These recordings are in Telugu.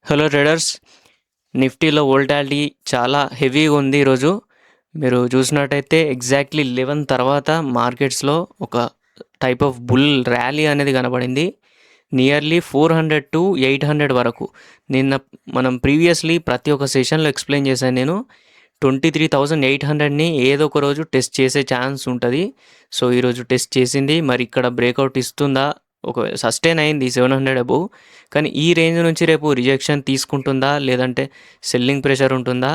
Hello traders. నిఫ్టీలో వోల్టాలిటీ చాలా హెవీగా ఉంది ఈరోజు. మీరు చూసినట్టయితే ఎగ్జాక్ట్లీ 11 తర్వాత మార్కెట్స్లో ఒక టైప్ ఆఫ్ బుల్ ర్యాలీ అనేది కనబడింది. నియర్లీ 400 to 800 వరకు. నిన్న మనం ప్రీవియస్లీ ప్రతి ఒక్క సెషన్లో ఎక్స్ప్లెయిన్ చేశాను నేను. 23,800ని ఏదో ఒక రోజు టెస్ట్ చేసే ఛాన్స్ ఉంటుంది. సో ఈరోజు టెస్ట్ చేసింది. మరి ఇక్కడ బ్రేక్అవుట్ ఇస్తుందా? ఒక సస్టైన్ అయింది 700 అబోవ్. కానీ ఈ రేంజ్ నుంచి రేపు రిజెక్షన్ తీసుకుంటుందా, లేదంటే సెల్లింగ్ ప్రెషర్ ఉంటుందా,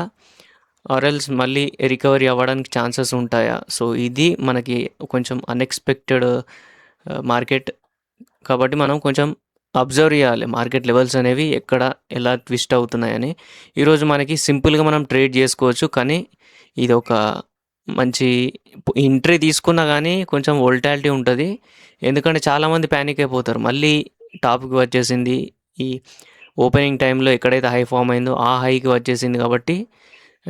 ఆర్ఎల్స్ మళ్ళీ రికవరీ అవ్వడానికి ఛాన్సెస్ ఉంటాయా? సో ఇది మనకి కొంచెం అన్ఎక్స్పెక్టెడ్ మార్కెట్. కాబట్టి మనం కొంచెం అబ్జర్వ్ చేయాలి మార్కెట్ లెవెల్స్ అనేవి ఎక్కడ ఎలా ట్విస్ట్ అవుతున్నాయని. ఈరోజు మనకి సింపుల్గా మనం ట్రేడ్ చేసుకోవచ్చు, కానీ ఇది ఒక మంచి ఎంట్రీ తీసుకున్నా కానీ కొంచెం వోల్టాలిటీ ఉంటుంది. ఎందుకంటే చాలామంది ప్యానిక్ అయిపోతారు. మళ్ళీ టాప్కి వచ్చేసింది, ఈ ఓపెనింగ్ టైంలో ఎక్కడైతే హై ఫామ్ అయిందో ఆ హైకి వచ్చేసింది కాబట్టి,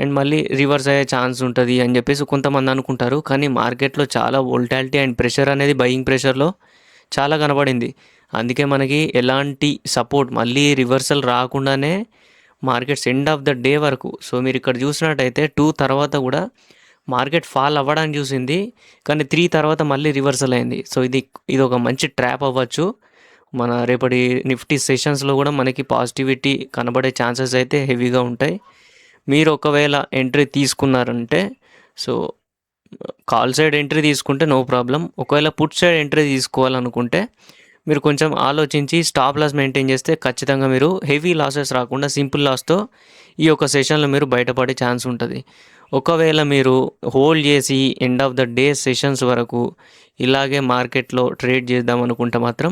అండ్ మళ్ళీ రివర్స్ అయ్యే ఛాన్స్ ఉంటుంది అని చెప్పేసి కొంతమంది అనుకుంటారు. కానీ మార్కెట్లో చాలా వోల్టాలిటీ అండ్ ప్రెషర్ అనేది బయింగ్ ప్రెషర్లో చాలా కనబడింది. అందుకే మనకి ఎలాంటి సపోర్ట్ మళ్ళీ రివర్సల్ రాకుండానే markets end of the day వరకు. సో మీరు ఇక్కడ చూసినట్టయితే 2 తర్వాత కూడా మార్కెట్ ఫాల్ అవ్వడానికి చూసింది, కానీ 3 తర్వాత మళ్ళీ రివర్సల్ అయింది. సో ఇది ఒక మంచి ట్రాప్ అవ్వచ్చు. మన రేపటి నిఫ్టీ సెషన్స్లో కూడా మనకి పాజిటివిటీ కనబడే ఛాన్సెస్ అయితే హెవీగా ఉంటాయి. మీరు ఒకవేళ ఎంట్రీ తీసుకున్నారంటే, సో కాల్ సైడ్ ఎంట్రీ తీసుకుంటే నో ప్రాబ్లం. ఒకవేళ పుట్ సైడ్ ఎంట్రీ తీసుకోవాలనుకుంటే మీరు కొంచెం ఆలోచించి స్టాప్ లాస్ మెయింటైన్ చేస్తే ఖచ్చితంగా మీరు హెవీ లాసెస్ రాకుండా సింపుల్ లాస్తో ఈ యొక్క సెషన్లో మీరు బయటపడే ఛాన్స్ ఉంటుంది. ఒకవేళ మీరు హోల్డ్ చేసి end of the day sessions వరకు ఇలాగే మార్కెట్లో ట్రేడ్ చేద్దాం అనుకుంటే మాత్రం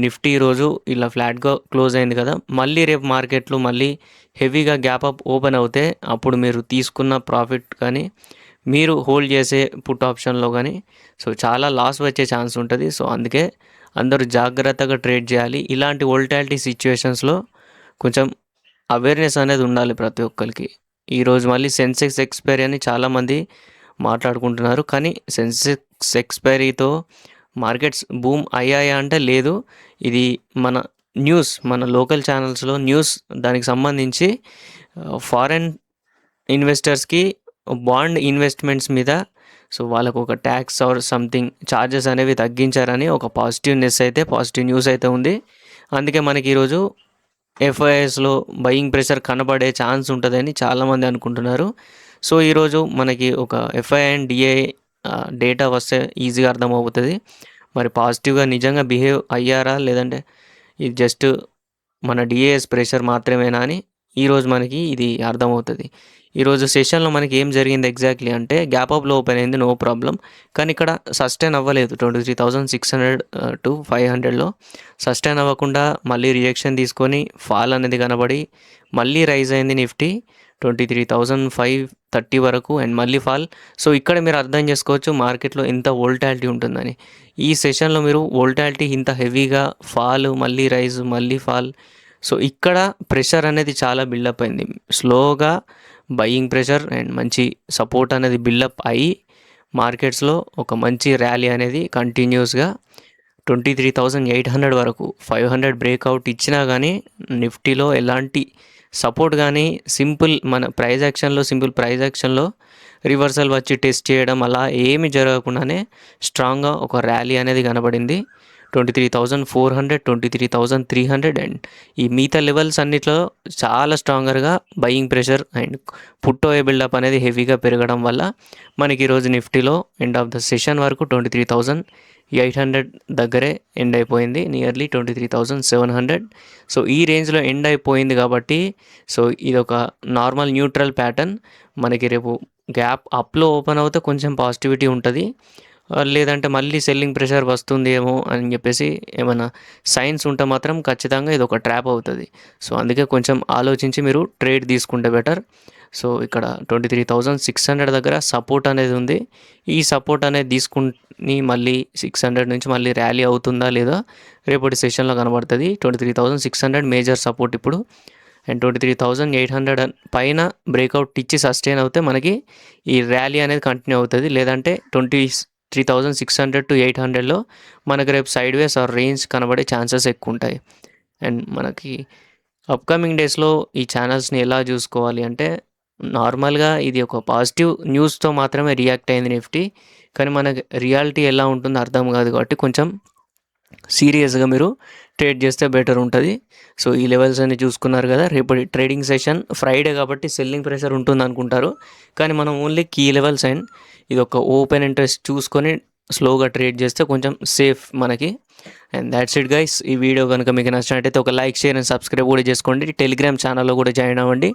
నిఫ్టీ రోజు ఇలా ఫ్లాట్గా క్లోజ్ అయింది కదా, మళ్ళీ రేపు మార్కెట్లో మళ్ళీ హెవీగా గ్యాప్ అప్ ఓపెన్ అవుతే అప్పుడు మీరు తీసుకున్న ప్రాఫిట్ కానీ మీరు హోల్డ్ చేసే పుట్ ఆప్షన్లో కానీ సో చాలా లాస్ వచ్చే ఛాన్స్ ఉంటుంది. సో అందుకే అందరూ జాగ్రత్తగా ట్రేడ్ చేయాలి. ఇలాంటి వోల్టాలిటీ సిచ్యువేషన్స్లో కొంచెం అవేర్నెస్ అనేది ఉండాలి ప్రతి ఒక్కరికి. ఈరోజు మళ్ళీ సెన్సెక్స్ ఎక్స్పైరీ అని చాలామంది మాట్లాడుకుంటున్నారు, కానీ సెన్సెక్స్ ఎక్స్పైరీతో మార్కెట్స్ బూమ్ అయ్యాయా అంటే లేదు. ఇది మన న్యూస్, మన లోకల్ ఛానల్స్లో న్యూస్ దానికి సంబంధించి ఫారెన్ ఇన్వెస్టర్స్కి బాండ్ ఇన్వెస్ట్మెంట్స్ మీద సో వాళ్ళకు ఒక ట్యాక్స్ ఆర్ సంథింగ్ ఛార్జెస్ అనేవి తగ్గించారని ఒక పాజిటివ్ న్యూస్ అయితే ఉంది. అందుకే మనకి ఈరోజు ఎఫ్ఐఎస్లో బయింగ్ ప్రెషర్ కనబడే ఛాన్స్ ఉంటుందని చాలామంది అనుకుంటున్నారు. సో ఈరోజు మనకి ఒక ఎఫ్ఐ అండ్ డిఐ డేటా వస్తే ఈజీగా అర్థమవుతుంది మరి పాజిటివ్గా నిజంగా బిహేవ్ అయ్యారా, లేదంటే ఇది జస్ట్ మన డిఏఎస్ ప్రెషర్ మాత్రమేనా అని ఈరోజు మనకి ఇది అర్థమవుతుంది. ఈరోజు సెషన్లో మనకి ఏం జరిగింది ఎగ్జాక్ట్లీ అంటే గ్యాప్ అప్లో ఓపెన్ అయింది, నో ప్రాబ్లం. కానీ ఇక్కడ సస్టైన్ అవ్వలేదు. 23,600 to 500లో సస్టైన్ అవ్వకుండా మళ్ళీ రిజెక్షన్ తీసుకొని ఫాల్ అనేది కనబడి మళ్ళీ రైజ్ అయింది నిఫ్టీ 23,530 వరకు అండ్ మళ్ళీ ఫాల్. సో ఇక్కడ మీరు అర్థం చేసుకోవచ్చు మార్కెట్లో ఎంత వోల్టాలిటీ ఉంటుందని. ఈ సెషన్లో మీరు వోల్టాలిటీ ఇంత హెవీగా ఫాల్ మళ్ళీ రైజ్ మళ్ళీ ఫాల్, సో ఇక్కడ ప్రెషర్ అనేది చాలా బిల్డప్ అయింది. స్లోగా బయింగ్ ప్రెషర్ అండ్ మంచి సపోర్ట్ అనేది బిల్డప్ అయ్యి మార్కెట్స్లో ఒక మంచి ర్యాలీ అనేది కంటిన్యూస్గా 23,800 వరకు 500 బ్రేక్అవుట్ ఇచ్చినా కానీ నిఫ్టీలో ఎలాంటి సపోర్ట్ కానీ సింపుల్ ప్రైజ్ యాక్షన్లో రివర్సల్ వచ్చి టెస్ట్ చేయడం అలా ఏమి జరగకుండానే స్ట్రాంగ్గా ఒక ర్యాలీ అనేది కనబడింది. 23,400, 23,300 అండ్ ఈ మిగతా లెవెల్స్ అన్నిట్లో చాలా స్ట్రాంగర్గా బయింగ్ ప్రెషర్ అండ్ పుట్టోయే బిల్డప్ అనేది హెవీగా పెరగడం వల్ల మనకి ఈరోజు నిఫ్టీలో ఎండ్ ఆఫ్ ద సెషన్ వరకు 23,800 దగ్గరే ఎండ్ అయిపోయింది, నియర్లీ 23,700. సో ఈ రేంజ్లో ఎండ్ అయిపోయింది కాబట్టి సో ఇది ఒక నార్మల్ న్యూట్రల్ ప్యాటర్న్. మనకి రేపు గ్యాప్ అప్లో ఓపెన్ అవుతే కొంచెం పాజిటివిటీ ఉంటుంది, లేదంటే మళ్ళీ సెల్లింగ్ ప్రెషర్ వస్తుంది ఏమో అని చెప్పేసి ఏమైనా సైన్స్ ఉంటే మాత్రం ఖచ్చితంగా ఇది ఒక ట్రాప్ అవుతుంది. సో అందుకే కొంచెం ఆలోచించి మీరు ట్రేడ్ తీసుకుంటే బెటర్. సో ఇక్కడ 23,600 దగ్గర సపోర్ట్ అనేది ఉంది. ఈ సపోర్ట్ అనేది తీసుకుని మళ్ళీ 600 నుంచి మళ్ళీ ర్యాలీ అవుతుందా లేదా రేపటి సెషన్లో కనబడుతుంది. 23,600 మేజర్ సపోర్ట్ ఇప్పుడు అండ్ 23,800 పైన బ్రేక్అవుట్ ఇచ్చి సస్టైన్ అవుతే మనకి ఈ ర్యాలీ అనేది కంటిన్యూ అవుతుంది. లేదంటే 23,600 to 800లో మనకు రేపు సైడ్ వేస్ ఆర్ రేంజ్ కనబడే ఛాన్సెస్ ఎక్కువ ఉంటాయి. అండ్ మనకి అప్కమింగ్ డేస్లో ఈ ఛానల్స్ని ఎలా చూసుకోవాలి అంటే నార్మల్గా ఇది ఒక పాజిటివ్ న్యూస్తో మాత్రమే రియాక్ట్ అయింది నిఫ్టీ. కానీ మనకి రియాలిటీ ఎలా ఉంటుందో అర్థం కాదు కాబట్టి కొంచెం సీరియస్గా మీరు ట్రేడ్ చేస్తే బెటర్ ఉంటుంది. సో ఈ లెవెల్స్ అన్ని చూసుకున్నారు కదా. రేపటి ట్రేడింగ్ సెషన్ ఫ్రైడే కాబట్టి సెల్లింగ్ ప్రెషర్ ఉంటుంది అనుకుంటారు, కానీ మనం ఓన్లీ కీ లెవెల్స్ అండ్ ఇది ఒక ఓపెన్ ఇంట్రెస్ట్ చూసుకొని స్లోగా ట్రేడ్ చేస్తే కొంచెం సేఫ్ మనకి. And that's it guys. ఈ వీడియో కనుక మీకు నచ్చినట్టయితే ఒక లైక్, షేర్ అండ్ సబ్స్క్రైబ్ కూడా చేసుకోండి. టెలిగ్రామ్ ఛానల్లో కూడా జాయిన్ అవ్వండి.